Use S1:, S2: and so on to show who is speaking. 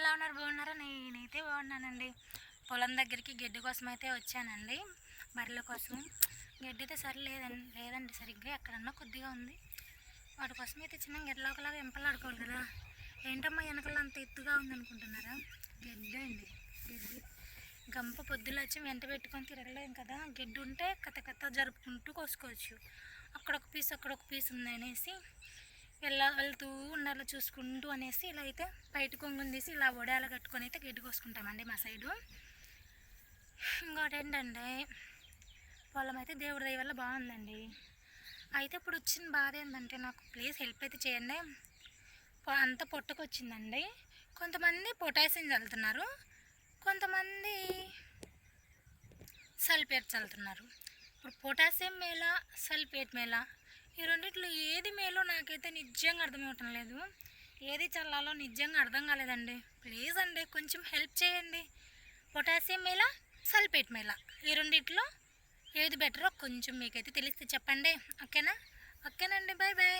S1: ఎలా ఉన్నారు? బాగున్నారా? నేనైతే బాగున్నానండి. పొలం దగ్గరికి గడ్డి కోసం అయితే వచ్చానండి. బర్రెల కోసం. గడ్డి అయితే లేదండి సరిగ్గా ఎక్కడన్నా కొద్దిగా ఉంది. వాటి కోసం అయితే చిన్న గడ్డలో ఒకలాగా ఎంపలాడుకోవాలి కదా. ఏంటమ్మా వెనకాల అంత ఎత్తుగా ఉందనుకుంటున్నారా? గడ్డి అండి, గడ్డి. గంప పొద్దులు వచ్చి వెంట పెట్టుకొని తిరగలేం కదా. గడ్డి ఉంటే కథ జరుపుకుంటూ కోసుకోవచ్చు. అక్కడ ఒక పీస్ అక్కడ ఒక పీస్ ఉందనేసి వెళ్తూ ఉండాలి చూసుకుంటూ అనేసి ఇలా అయితే బయట కొంగుని తీసి ఇలా ఒడేలా కట్టుకొని అయితే గడ్డి కోసుకుంటామండి మా సైడు. ఇంకోటి ఏంటంటే పొలం అయితే దేవుడి దయ వల్ల బాగుందండి. అయితే ఇప్పుడు వచ్చిన బాధ ఏంటంటే నాకు ప్లీజ్ హెల్ప్ అయితే చేయండి. అంత పొట్టుకొచ్చిందండి. కొంతమంది పొటాషియం చల్లుతున్నారు, కొంతమంది సల్ఫేట్ చల్లుతున్నారు. ఇప్పుడు పొటాషియం మేలా సల్ఫేట్ మేలా ఈ రెండిట్లో ఏది మేలో నాకైతే నిజంగా అర్థమవటం లేదు. ఏది చల్లాలో నిజంగా అర్థం కాలేదండి. ప్లీజ్ అండి కొంచెం హెల్ప్ చేయండి. పొటాషియం మేలా సల్ఫేట్ మేలా ఈ రెండిట్లో ఏది బెటరో కొంచెం మీకైతే తెలిస్తే చెప్పండి. ఓకేనా? ఓకేనండి, బాయ్ బాయ్.